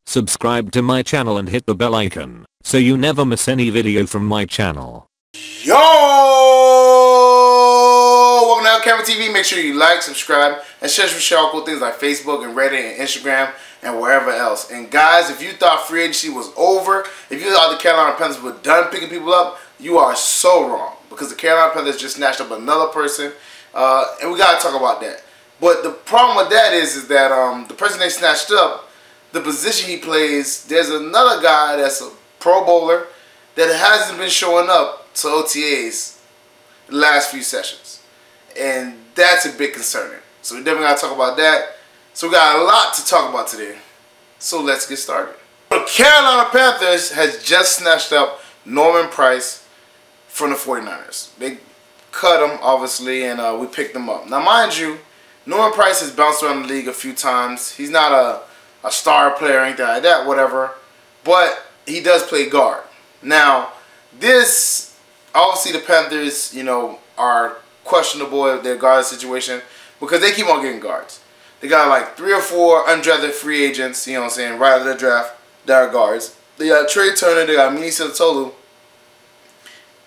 Subscribe to my channel and hit the bell icon so you never miss any video from my channel. Yo! Welcome to LCameraTV. Make sure you like, subscribe, and share all cool things like Facebook and Reddit and Instagram and wherever else. And guys, if you thought free agency was over, if you thought the Carolina Panthers were done picking people up, you are so wrong. Because the Carolina Panthers just snatched up another person, and we gotta talk about that. But the problem with that is that the person they snatched up, the position he plays, there's another guy that's a Pro Bowler that hasn't been showing up to OTAs the last few sessions. And that's a bit concerning. So we definitely gotta talk about that. So we got a lot to talk about today. So let's get started. The Carolina Panthers has just snatched up Norman Price from the 49ers. They cut him, obviously, and we picked him up. Now, mind you, Norman Price has bounced around the league a few times. He's not a star player or anything like that, whatever. But he does play guard. Now, this, obviously the Panthers, you know, are questionable at their guard situation because they keep on getting guards. They got like 3 or 4 undrafted free agents, you know what I'm saying, right out of the draft that are guards. They got Trey Turner, they got Minnesota,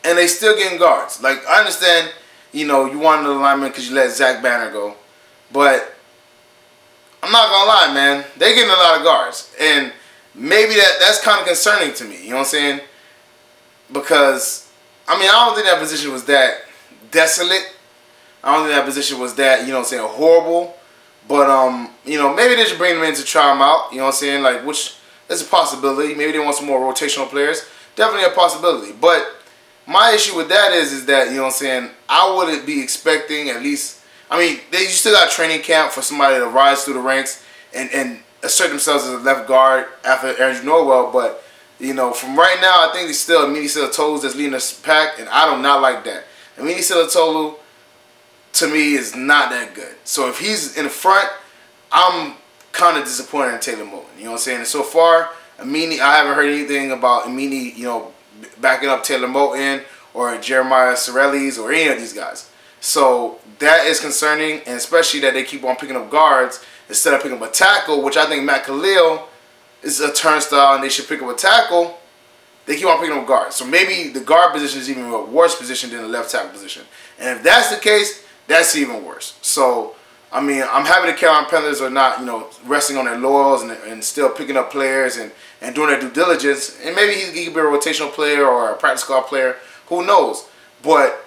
and they still getting guards. Like, I understand, you know, you wanted an alignment because you let Zach Banner go, but I'm not gonna lie, man, they're getting a lot of guards, and maybe that's kind of concerning to me, you know what I'm saying? Because, I mean, I don't think that position was that desolate. I don't think that position was that, you know what I'm saying, horrible. But, you know, maybe they should bring them in to try them out, you know what I'm saying? Like, which is a possibility. Maybe they want some more rotational players. Definitely a possibility. But my issue with that is that, you know what I'm saying, I wouldn't be expecting at least, I mean, you still got training camp for somebody to rise through the ranks and assert themselves as a left guard after Andrew Norwell, but, you know, from right now, I think it's still Minnesota that's leading this pack, and I do not like that. And Minnesota, to me, is not that good. So if he's in the front, I'm kind of disappointed in Taylor Moton. You know what I'm saying? And so far, Amini, I haven't heard anything about Amini, you know, backing up Taylor Moton or Jeremiah Sorellis or any of these guys. So that is concerning, and especially that they keep on picking up guards instead of picking up a tackle, which I think Matt Khalil is a turnstile and they should pick up a tackle. They keep on picking up guards. So maybe the guard position is even a worse position than the left tackle position. And if that's the case, that's even worse. So, I mean, I'm happy the Carolina Panthers are not, you know, resting on their laurels and still picking up players and doing their due diligence. And maybe he could be a rotational player or a practice squad player. Who knows? But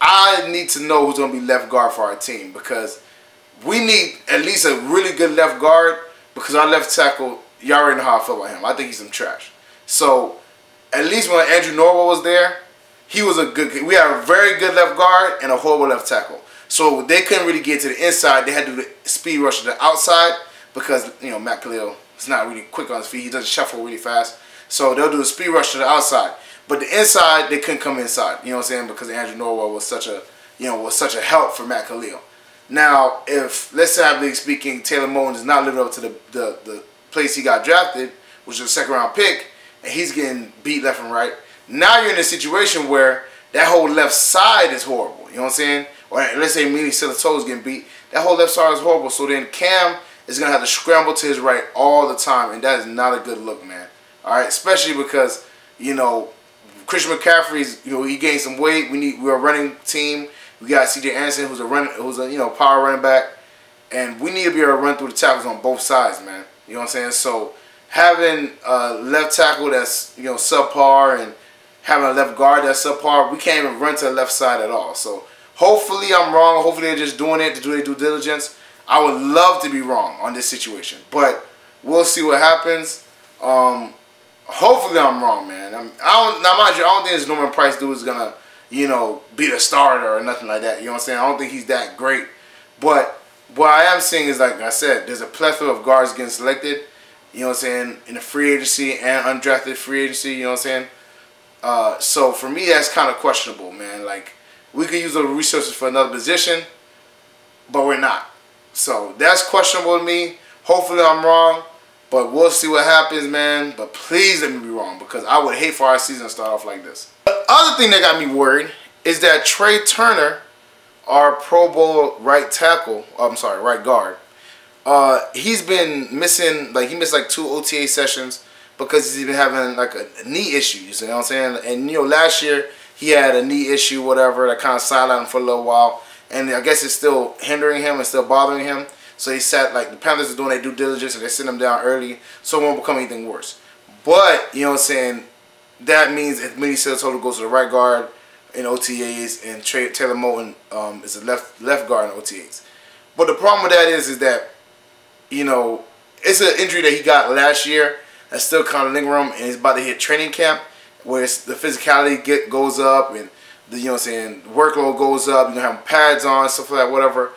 I need to know who's going to be left guard for our team, because we need at least a really good left guard, because our left tackle, y'all already know how I feel about him. I think he's some trash. So, at least when Andrew Norwell was there, he was a good, we had a very good left guard and a horrible left tackle. So they couldn't really get to the inside. They had to do the speed rush to the outside because, you know, Matt Khalil is not really quick on his feet. He doesn't shuffle really fast. So they'll do a speed rush to the outside. But the inside, they couldn't come inside. You know what I'm saying? Because Andrew Norwell was such a, you know, was such a help for Matt Khalil. Now, if, let's say, I speaking, Taylor Moton does not live up to the place he got drafted, which is a 2nd round pick, and he's getting beat left and right, now you're in a situation where that whole left side is horrible. You know what I'm saying? Or let's say Minnesota is getting beat. That whole left side is horrible. So then Cam is going to have to scramble to his right all the time. And that is not a good look, man. All right? Especially because, you know, Christian McCaffrey's, you know, he gained some weight. We're a running team. We got C.J. Anderson, who's a you know, power running back. And we need to be able to run through the tackles on both sides, man. You know what I'm saying? So having a left tackle that's, you know, subpar and having a left guard that's subpar, we can't even run to the left side at all. So hopefully I'm wrong. Hopefully they're just doing it to do their due diligence. I would love to be wrong on this situation, but we'll see what happens. Hopefully I'm wrong, man. Now, mind you, I don't think this Norman Price dude is gonna, you know, be the starter or nothing like that. You know what I'm saying? I don't think he's that great. But what I am seeing is, like I said, there's a plethora of guards getting selected. You know what I'm saying? In the free agency and undrafted free agency. You know what I'm saying? So for me, that's kind of questionable, man. Like, we could use those resources for another position, but we're not. So that's questionable to me. Hopefully I'm wrong, but we'll see what happens, man. But please let me be wrong, because I would hate for our season to start off like this. The other thing that got me worried is that Trey Turner, our Pro Bowl right tackle, right guard, he's been missing, like he missed like 2 OTA sessions because he's been having like a knee issue. You know what I'm saying? And you know, last year he had a knee issue, whatever, that kind of sidelined him for a little while, and I guess it's still hindering him and still bothering him. So he sat, like the Panthers are doing their due diligence and they sent him down early, so it won't become anything worse. But you know what I'm saying? That means if Minnie Silatola goes to the right guard in OTAs and Taylor Moton is a left guard in OTAs. But the problem with that is that, you know, it's an injury that he got last year that's still kind of lingering, and he's about to hit training camp where the physicality goes up and the, you know what I'm saying, workload goes up. You have pads on, stuff like that, whatever.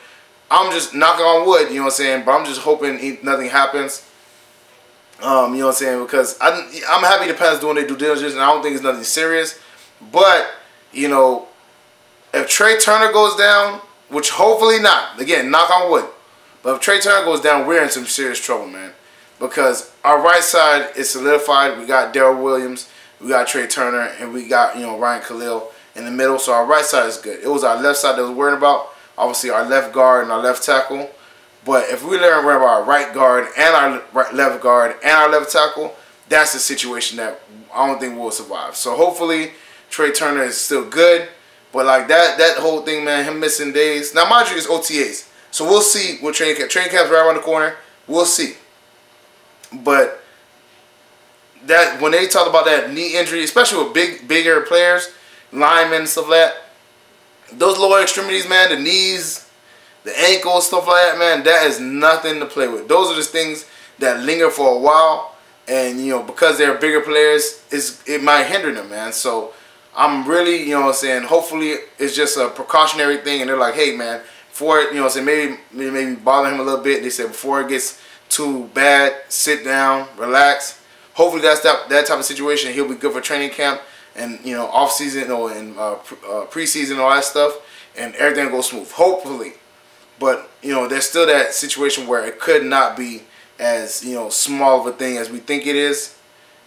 I'm just knocking on wood, you know what I'm saying, but I'm just hoping nothing happens. You know what I'm saying, because I'm happy the Panthers doing their due diligence, and I don't think it's nothing serious. But, you know, if Trey Turner goes down, which hopefully not, again, knock on wood, but if Trey Turner goes down, we're in some serious trouble, man. Because our right side is solidified. We got Darrell Williams, we got Trey Turner, and we got, you know, Ryan Khalil in the middle. So our right side is good. It was our left side that was worried about. Obviously, our left guard and our left tackle. But if we learn about our right guard and our left guard and our left tackle, that's the situation that I don't think we'll survive. So hopefully, Trey Turner is still good. But like that whole thing, man, him missing days. Now, mind you, it's OTAs. So we'll see what training camp. Training camp's right around the corner. We'll see. But that when they talk about that knee injury, especially with bigger players, linemen and stuff like that, those lower extremities, man, the knees, the ankles, stuff like that, man, that is nothing to play with. Those are just things that linger for a while, and you know, because they're bigger players, it might hinder them, man. So I'm really, you know what I'm saying, hopefully it's just a precautionary thing, and they're like, hey, man, before it, you know what I'm saying, maybe bother him a little bit. They said before it gets too bad, sit down, relax. Hopefully that's that type of situation. He'll be good for training camp and, you know, off season or in preseason, all that stuff, and everything will go smooth. Hopefully, but you know, there's still that situation where it could not be as, you know, small of a thing as we think it is,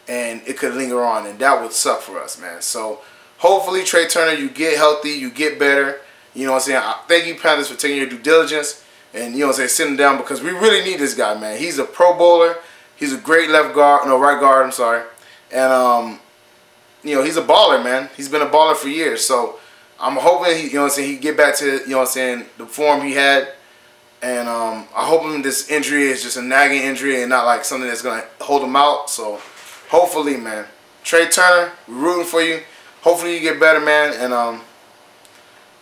and it could linger on, and that would suck for us, man. So hopefully, Trey Turner, you get healthy, you get better. You know what I'm saying? Thank you, Panthers, for taking your due diligence. And, you know what I'm saying, sitting down, because we really need this guy, man. He's a pro bowler. He's a great right guard, I'm sorry. And, you know, he's a baller, man. He's been a baller for years. So I'm hoping, you know what I'm saying, he get back to, you know what I'm saying, the form he had. And I hope this injury is just a nagging injury and not like something that's going to hold him out. So hopefully, man. Trey Turner, we're rooting for you. Hopefully you get better, man. And I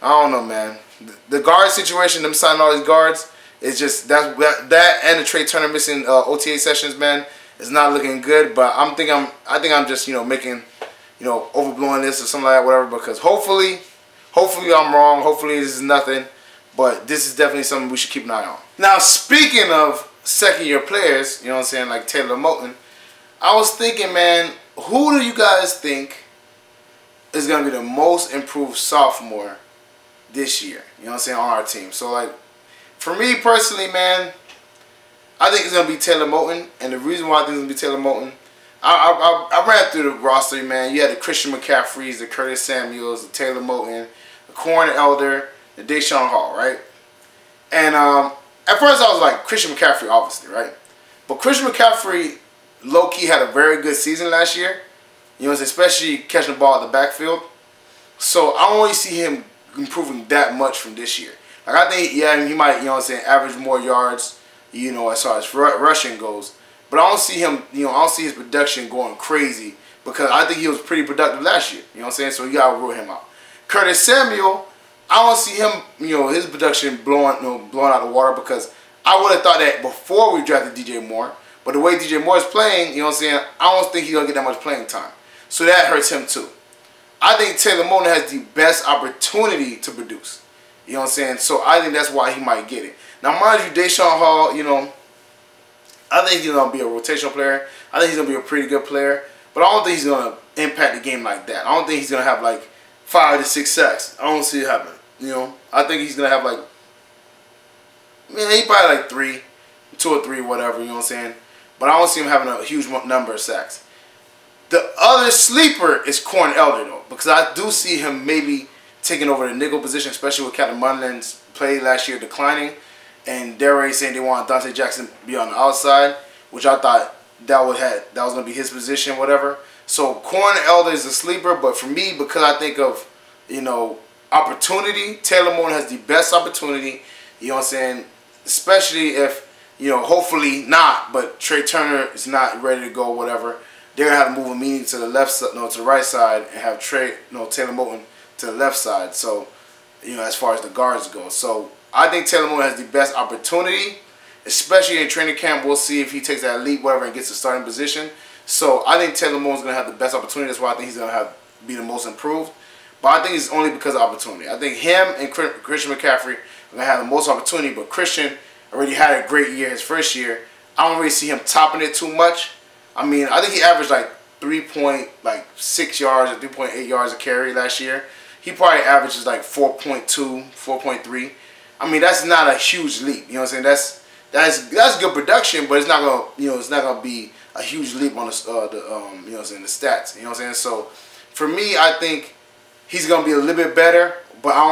don't know, man. The guard situation, them signing all these guards, is just that and the Trey Turner missing OTA sessions, man, is not looking good. But I think I'm just, you know, making, you know, overblowing this or something like that, whatever. Because hopefully I'm wrong. Hopefully this is nothing. But this is definitely something we should keep an eye on. Now, speaking of second-year players, you know what I'm saying, like Taylor Moton, I was thinking, man, who do you guys think is going to be the most improved sophomore this year, you know what I'm saying, on our team? So, like, for me personally, man, I think it's going to be Taylor Moton. And the reason why I think it's going to be Taylor Moton, I ran through the roster, man. You had the Christian McCaffreys, the Curtis Samuels, the Taylor Moton, the Corn Elder, the Deshaun Hall, right? And at first I was like, Christian McCaffrey, obviously, right? But Christian McCaffrey, low-key, had a very good season last year. You know, especially catching the ball at the backfield. So I don't really see him improving that much from this year. Like, I think, yeah, he might, you know what I'm saying, average more yards, you know, as far as rushing goes. But I don't see him, you know, I don't see his production going crazy, because I think he was pretty productive last year. You know what I'm saying? So you got to rule him out. Curtis Samuel, I don't see him, you know, his production blowing out the water, because I would have thought that before we drafted DJ Moore. But the way DJ Moore is playing, you know what I'm saying, I don't think he's going to get that much playing time. So that hurts him too. I think Taylor Moton has the best opportunity to produce. You know what I'm saying? So I think that's why he might get it. Now, mind you, Deshaun Hall, you know, I think he's going to be a rotational player. I think he's going to be a pretty good player. But I don't think he's going to impact the game like that. I don't think he's going to have like 5 to 6 sacks. I don't see it happening. You know, I think he's going to have like, man, he probably like 3, 2 or 3, whatever, you know what I'm saying? But I don't see him having a huge number of sacks. The other sleeper is Corn Elder, though, because I do see him maybe taking over the nickel position, especially with Captain Munlin's play last year declining. and they're already saying they want Dante Jackson to be on the outside, which I thought that was going to be his position, whatever. So Corn Elder is a sleeper, but for me, because I think of, opportunity, Taylor Moton has the best opportunity, you know what I'm saying, especially if, hopefully not, but Trey Turner is not ready to go, whatever. They're going to have to move a meeting to the left side, to the right side, and have Taylor Moton to the left side. So, as far as the guards go. So I think Taylor Moton has the best opportunity, especially in training camp. We'll see if he takes that leap, whatever, and gets a starting position. So I think Taylor Moton's going to have the best opportunity. That's why I think he's going to be the most improved. But I think it's only because of opportunity. I think him and Christian McCaffrey are going to have the most opportunity. But Christian already had a great year his first year. I don't really see him topping it too much. I mean, I think he averaged like 3.6 yards or 3.8 yards a carry last year. He probably averages like 4.2, 4.3. I mean, that's not a huge leap. You know what I'm saying? That's good production, but it's not gonna, it's not gonna be a huge leap on the the stats. You know what I'm saying? So for me, I think he's gonna be a little bit better, but I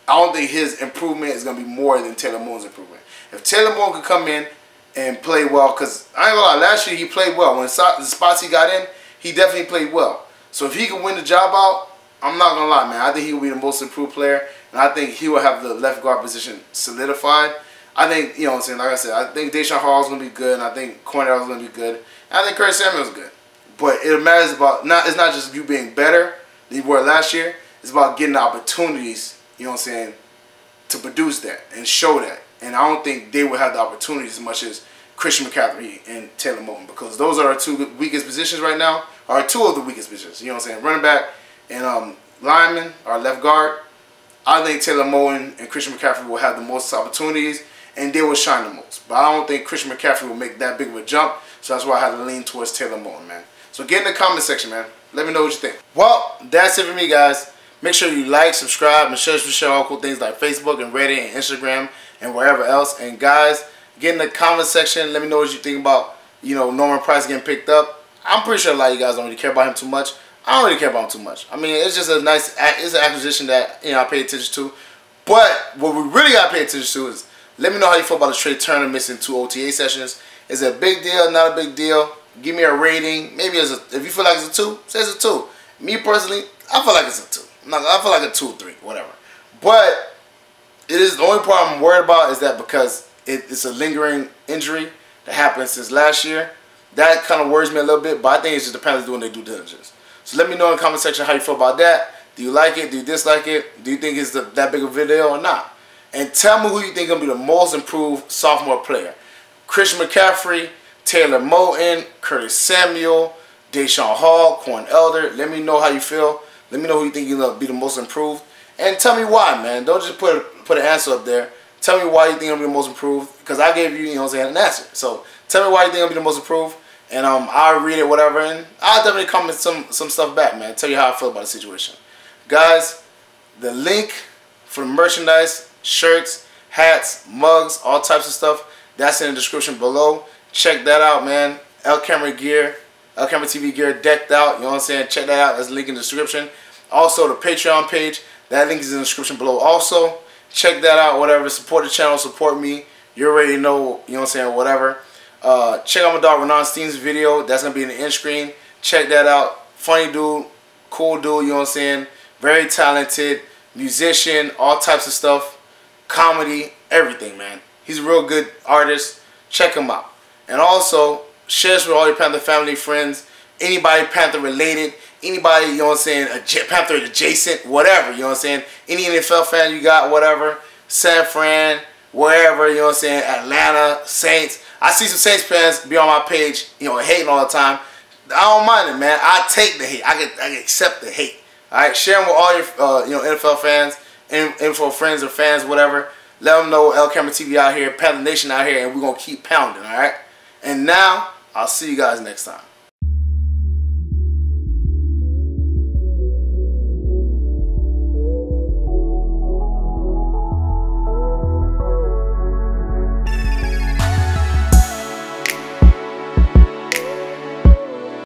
don't think his improvement is gonna be more than Taylor Moton's improvement. If Taylor Moton could come in and play well, because I ain't gonna lie, last year he played well. When the spots he got in, he definitely played well. So if he can win the job out, I'm not gonna lie, man. I think he will be the most improved player, and I think he will have the left guard position solidified. I think, what I'm saying, like I said, I think Deshaun Hall's gonna be good, and I think Cornell's gonna be good, and I think Curtis Samuel's good. But it matters about it's not just you being better than you were last year. It's about getting the opportunities, to produce that and show that. And I don't think they will have the opportunities as much as Christian McCaffrey and Taylor Moton, because those are our two weakest positions right now, or two of the weakest positions. Running back and lineman, our left guard. I think Taylor Moton and Christian McCaffrey will have the most opportunities, and they will shine the most. But I don't think Christian McCaffrey will make that big of a jump, so that's why I had to lean towards Taylor Moton, man. So get in the comment section, man. Let me know what you think. Well, that's it for me, guys. Make sure you like, subscribe, and share all cool things like Facebook and Reddit and Instagram and wherever else. And guys, get in the comment section. Let me know what you think about, Norman Price getting picked up. I'm pretty sure a lot of you guys don't really care about him too much. I don't really care about him too much. I mean, it's just it's an acquisition that, I pay attention to. But what we really got to pay attention to is, let me know how you feel about the Trey Turner missing 2 OTA sessions. Is it a big deal, not a big deal? Give me a rating. Maybe if you feel like it's a 2, say it's a 2. Me personally, I feel like it's a 2. I feel like a 2 or 3, whatever. But it is the only part I'm worried about is that because it's a lingering injury that happened since last year. That kind of worries me a little bit, but I think it's just the Panthers doing their due diligence. So let me know in the comment section how you feel about that. Do you like it? Do you dislike it? Do you think it's that big of a video or not? And tell me who you think is going to be the most improved sophomore player. Christian McCaffrey, Taylor Moton, Curtis Samuel, Deshaun Hall, Corn Elder. Let me know how you feel. Let me know who you think is going to be the most improved. And tell me why, man. Don't just put an answer up there. Tell me why you think I'm going to be the most improved. Because I gave you, an answer. So tell me why you think I'm going to be the most improved. And I'll read it, whatever. And I'll definitely comment some stuff back, man. Tell you how I feel about the situation. Guys, the link for the merchandise, shirts, hats, mugs, all types of stuff, that's in the description below. Check that out, man. LCameraTV gear decked out. You know what I'm saying? Check that out. There's a link in the description. Also, the Patreon page. That link is in the description below also. Check that out, whatever. Support the channel. Support me. You already know, you know what I'm saying, whatever. Check out my dog Renan Steen's video. That's going to be in the end screen. Check that out. Funny dude. Cool dude, you know what I'm saying. Very talented. Musician. All types of stuff. Comedy. Everything, man. He's a real good artist. Check him out. And also, share this with all your Panther family, friends, anybody Panther related, anybody, you know what I'm saying, Panther adjacent, whatever, you know what I'm saying, any NFL fan you got, whatever, San Fran, wherever, you know what I'm saying, Atlanta, Saints. I see some Saints fans be on my page, hating all the time. I don't mind it, man. I take the hate. I can accept the hate. All right, share them with all your, NFL fans, info friends or fans, whatever. Let them know LCameraTV out here, Panther Nation out here, and we're going to keep pounding, all right? And now, I'll see you guys next time.